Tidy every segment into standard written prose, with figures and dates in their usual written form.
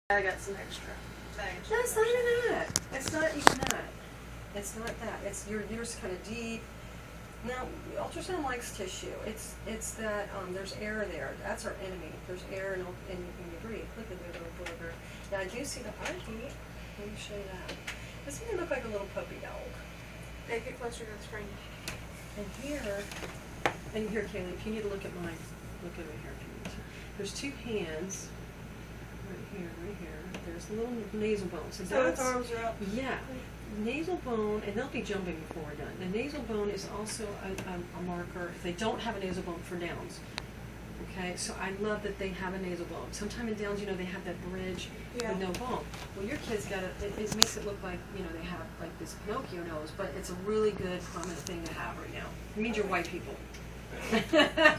I got some extra. No, it's not even that. It's not even that. It's not that. It's your uterus kind of deep. Now, ultrasound likes tissue. It's that there's air there. That's our enemy. There's air and you breathe. Look at the little blubber. Now I do see the heartbeat. Let me show you that. Doesn't he look like a little puppy dog? Hey, get closer to the screen. And here, Kaylee, if you need to look at mine, look over here. If you need to. There's two hands. Right here. There's a little nasal bone. So its arms are up. Yeah. Nasal bone, and they'll be jumping before we're done. The nasal bone is also a marker. If they don't have a nasal bone for Downs, okay? So I love that they have a nasal bone. Sometimes in Downs, they have that bridge with no bone. Well, your kids got it makes it look like, they have like this Pinocchio nose, but it's a really good prominent thing to have right now. It means you're white people.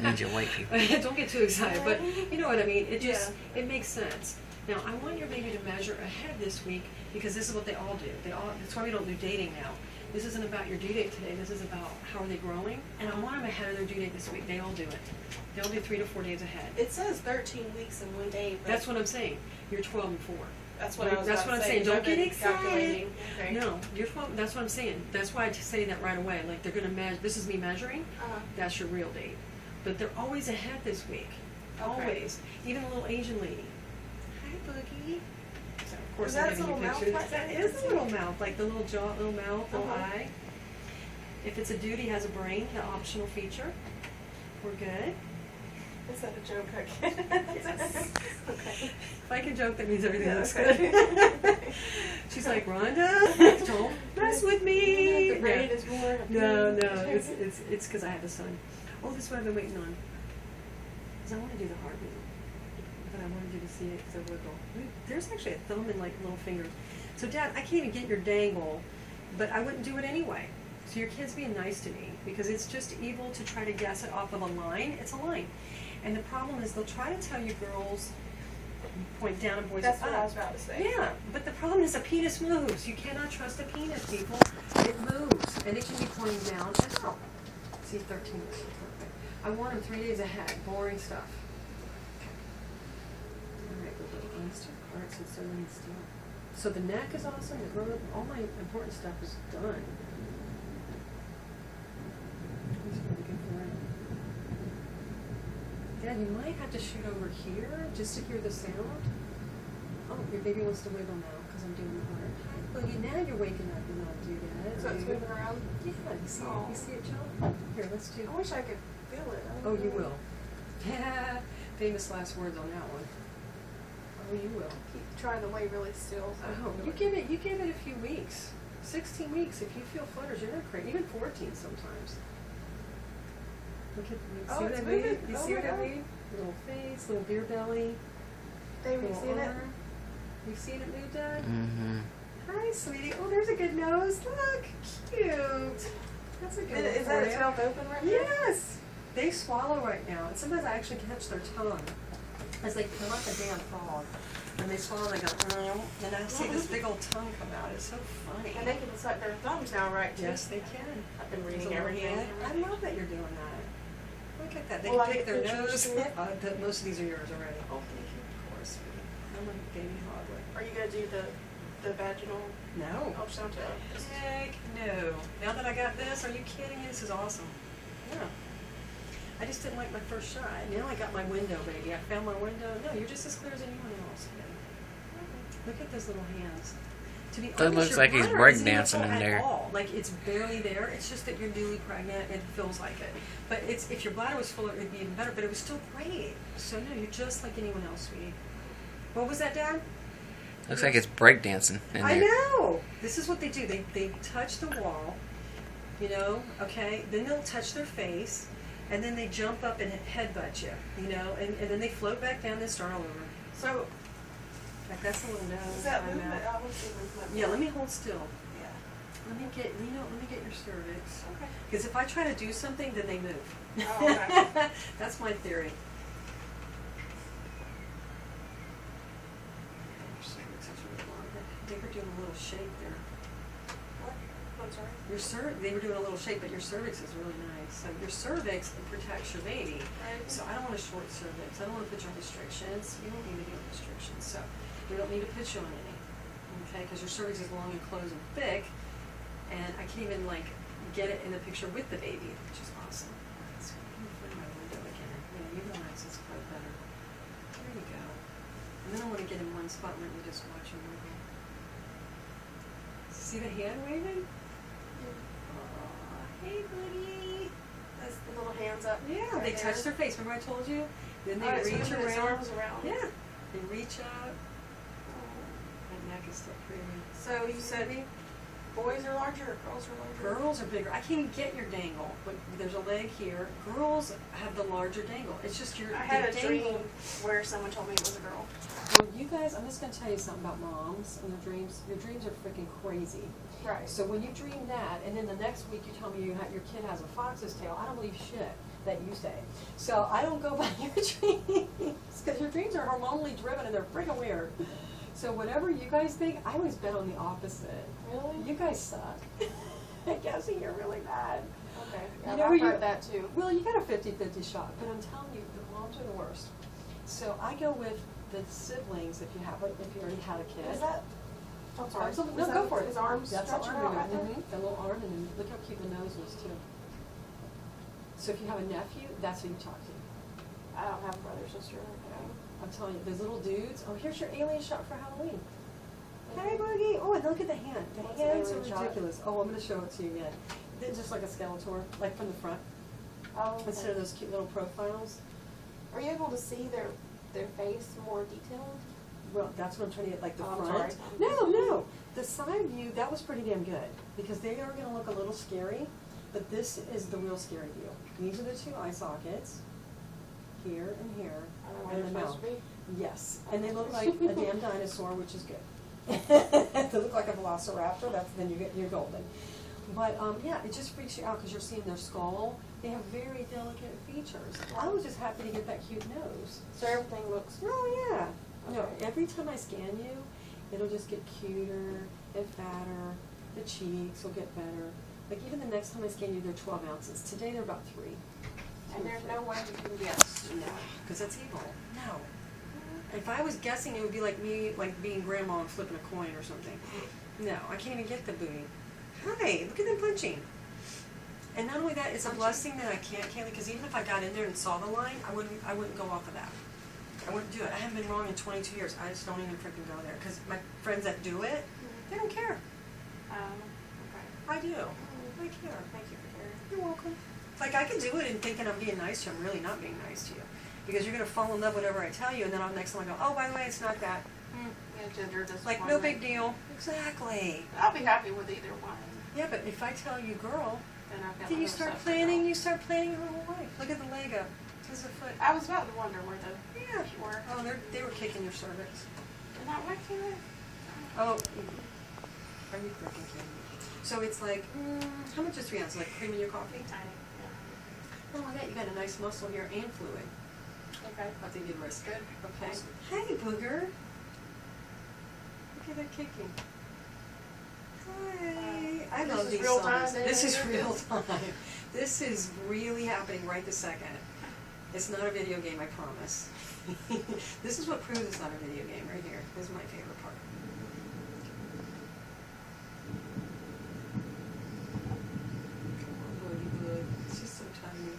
Means you're white people. Don't get too excited, but you know what I mean. It makes sense. Now, I want your baby to measure ahead this week because this is what they all do. That's why we don't do dating now. This isn't about your due date today. This is about how are they growing. And I want them ahead of their due date this week. They all do it. They all do 3 to 4 days ahead. It says 13 weeks and 1 day. But that's what I'm saying. You're 12 and 4. That's what I was That's what I'm saying. Don't get excited. Okay. No, you're 12. That's what I'm saying. That's why I say that right away. Like they're going to measure. This is me measuring. That's your real date. But they're always ahead this week. Okay. Always. Even a little Asian lady. Hi, Boogie. So, of course, is that I'm its giving little you mouth pictures. like That that? is a little mouth, like the little jaw, little mouth, little eye. If it's a dude, he has a brain, the optional feature. We're good. Is that a joke? Okay. Yes. Okay. If I can joke, that means everything looks okay. good. She's like, Rhonda, don't mess with me. The brain is more. No, it's because I have a son. Oh, this is what I've been waiting on. Because I want to do the heartbeat. But I wanted you to see it because I wiggle. There's actually a thumb and like little fingers. So Dad, I can't even get your dangle, but I wouldn't do it anyway. So your kid's being nice to me because it's just evil to try to guess it off of a line. It's a line. And the problem is they'll try to tell you girls point down and boys That's up. what I was about to say. Yeah, but the problem is a penis moves. You cannot trust a penis, people. It moves, and it can be pointing down and up. See, 13 is perfect. I want them 3 days ahead. Boring stuff. All right, we'll go on to parts and sewing still. So the neck is awesome. The growth, all my important stuff is done. That's really good for it. Dad, you might have to shoot over here just to hear the sound. Oh, your baby wants to wiggle now because I'm doing the heart. Well, now you're waking up and I'll do that. So it's moving around? Yeah, you see it? You see it, Joe? Here, let's do. I wish I could feel it. Oh, you will. Yeah, famous last words on that one. Oh, you will. Keep trying to lay really still. So Oh, you give it a few weeks. 16 weeks. If you feel flutters, you're not crazy. Even 14 sometimes. Look at, see what I made? You see what I made? Little face, little beer belly. Dave, you seen it? You seen it move, Dad? Mm-hmm. Hi, sweetie. Oh, there's a good nose. Look, cute. That's a good one. Is that its mouth open right now? Yes. They swallow right now, and sometimes I actually catch their tongue as they're like a damn frog. And they swallow, they go, and I see this big old tongue come out. It's so funny. And they can suck their thumbs now, right? Too? Yes, they can. I've been There's reading a little everything. bit. I love that you're doing that. Look at that. They Will I can pick get their pictures nose. of it? Most of these are yours already. Oh, thank you. Of course. I'm a baby hoglet. Are you going to do the vaginal No. ultrasound too? Heck no. Now that I got this, are you kidding me? This is awesome. Yeah. I just didn't like my first shot. Now I got my window, baby. I found my window. No, you're just as clear as anyone else. Look at those little hands. To be That honest, looks your like he's bladder isn't breakdancing full in at there. all. Like it's barely there. It's just that you're newly pregnant. It feels like it. But it's if your bladder was full, it would be even better. But it was still great. So no, you're just like anyone else, sweetie. What was that, Dad? Looks like it's breakdancing in there. I know. This is what they do. They touch the wall, okay? Then they'll touch their face, and then they jump up and headbutt you, and then they float back down and start all over. So, Like that's a little nose. is that eye, movement? mouth. I want to see movement. Yeah, let me hold still. Yeah. Let me get your cervix. Okay. Because if I try to do something, then they move. Oh, okay. That's my theory. They were doing a little shake there. What? I'm sorry? They were doing a little shake, but your cervix is really nice. So your cervix protects your baby. Right. So I don't want a short cervix. I don't want to put you on restrictions. You don't need to be on restrictions. So We don't need to put you on any, okay? Because your cervix is long and closed and thick, and I can't even like get it in the picture with the baby, which is awesome. So let me find my window again. Yeah, you relax, it's quite better. There you go. And then I want to get in one spot and let you just watch your movie. See the hand waving? Aw, hey buddy. That's the little hands up. Yeah, right they there. touch their face. Remember I told you? Then they Alright, so reach moving his around. arms around. Yeah, they reach up. That neck is still pretty. So you said boys are larger or girls are larger? Girls are bigger. I can't even get your dangle. But there's a leg here. Girls have the larger dangle. It's just your. I had the a dangle. dream where someone told me it was a girl. Well, you guys, I'm just gonna tell you something about moms and their dreams. Your dreams are freaking crazy. Right. So when you dream that, and then the next week you tell me your kid has a fox's tail, I don't believe shit that you say. So I don't go by your dreams, because your dreams are hormonally driven and they're freaking weird. So whatever you guys think, I always bet on the opposite. Really? You guys suck. I guess you're really bad. Okay. You Yeah, know, I've you- heard that too. Well, you got a 50-50 shot, but I'm telling you, the moms are the worst. So I go with the siblings if you already had a kid. Is that? I'm sorry. Absolutely. Is No, that go for it. His arms That's the stretching arm out movement. right there? The little arm, and then look how cute the nose is too. So if you have a nephew, that's who you talk to. I don't have a brother or sister. Okay. I'm telling you, those little dudes. Oh, here's your alien shot for Halloween. Hey, Boogie. Oh, and look at the hand. The What's an hands are alien shot? ridiculous. Oh, I'm going to show it to you again. They're just like a Skeletor, like from the front, Oh, okay. instead of those cute little profiles. Are you able to see their face more detailed? Well, that's what I'm trying to get, like the Oh, I'm front. sorry. No. The side view, that was pretty damn good, because they are going to look a little scary, but this is the real scary view. These are the two eye sockets, here and here, I don't know where and they're the mouth. supposed to be. Yes, and they look like a damn dinosaur, which is good. They look like a velociraptor, then you're golden. But yeah, it just freaks you out because you're seeing their skull. They have very delicate features. I was just happy to get that cute nose. So everything looks. Oh yeah. No, Okay. every time I scan you, it'll just get cuter and fatter. The cheeks will get better. Like even the next time I scan you, they're 12 ounces. Today they're about 3. And there's no way you can guess. No, because that's evil. No. If I was guessing, it would be like me, like being grandma and flipping a coin or something. No, I can't even get the booty. Hi, look at them punching. And not only that, it's a blessing that I can't, Kaylee, because even if I got in there and saw the line, I wouldn't go off of that. I wouldn't do it. I haven't been wrong in 22 years. I just don't even freaking go there. Because my friends that do it, they don't care. Okay. I do. I care. Thank you for caring. You're welcome. Like, I could do it and thinking I'm being nice to you. I'm really not being nice to you. Because you're going to fall in love whatever I tell you, and then on the next time I go, oh, by the way, it's not that. Yeah, gender Like, no big deal. Exactly. I'll be happy with either one. Yeah, but if I tell you girl, Then I've got then my you other start stuff planning, to you start planning your whole life. Look at the leg up. There's the foot. I was about to wonder where the Yeah. were. Oh, they were kicking your cervix. They're not working it. Oh, are you freaking kidding me? So it's like, how much is 3 ounces? Like cream in your coffee? Tiny. Oh my God, you got a nice muscle here and fluid. Yeah. Okay. I think you'd risk it. Okay. Awesome. Hey, booger. Look at that kicking. Hi. I This love is these real songs. time, This is isn't it? real time. This is really happening right this second. It's not a video game, I promise. This is what proves it's not a video game right here. This is my favorite part. Come on, boogie boog. It's just so tiny.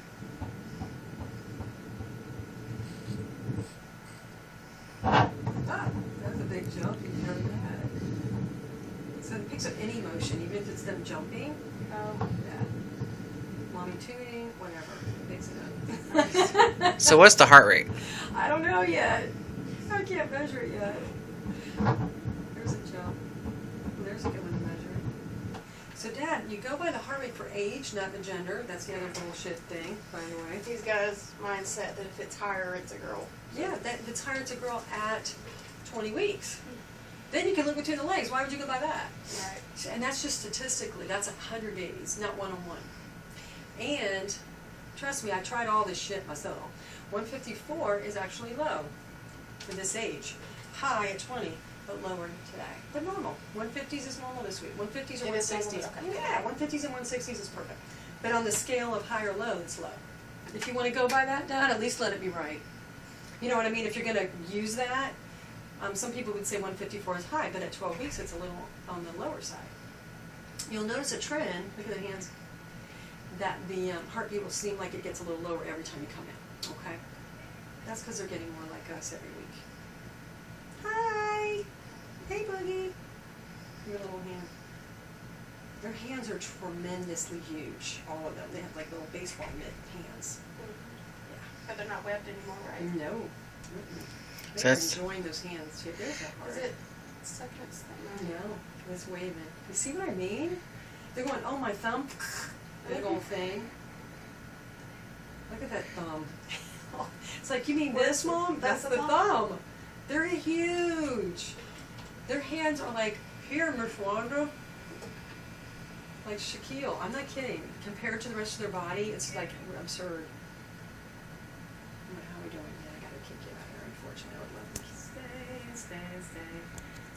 Ah, that's a big jump. You've done that. So it picks up any motion, even if it's them jumping. Oh. Yeah. Mommy tooting, whatever. It picks it up. So what's the heart rate? I don't know yet. I can't measure it yet. There's a jump. There's a good one to measure. So, Dad, you go by the heart rate for age, not the gender. That's the other bullshit thing, by the way. He's got his mindset that if it's higher, it's a girl. Yeah, that's higher to girl at 20 weeks. Then you can look between the legs. Why would you go by that? Right. And that's just statistically. That's 100 babies, not one-on-one. And trust me, I tried all this shit myself. 154 is actually low for this age. High at 20, but lower today. But normal. 150s is normal this week. 150s or It is normal, 160s. okay. Yeah, 150s and 160s is perfect. But on the scale of high or low, it's low. If you want to go by that, Dad, at least let it be right. You know what I mean? If you're going to use that, Some people would say 154 is high, but at 12 weeks it's a little on the lower side. You'll notice a trend, look at the hands, that the heartbeat will seem like it gets a little lower every time you come in, okay? That's because they're getting more like us every week. Hi! Hey, Boogie! Your little hand. Their hands are tremendously huge, all of them. They have like little baseball mitt hands. Yeah. But they're not webbed anymore, right? No. So They're that's- enjoying those hands too. There's that heart. Is it stuck next to them? No, it's waving. You see what I mean? They're going, oh, my thumb. Big old thing. Look at that thumb. It's like, you mean this, Mom? That's the thumb. They're huge. Their hands are like, here, Miss Wanda. Like Shaquille. I'm not kidding. Compared to the rest of their body, it's like absurd. How are we doing? Yeah, I gotta kick you out here, unfortunately. I would love to stay.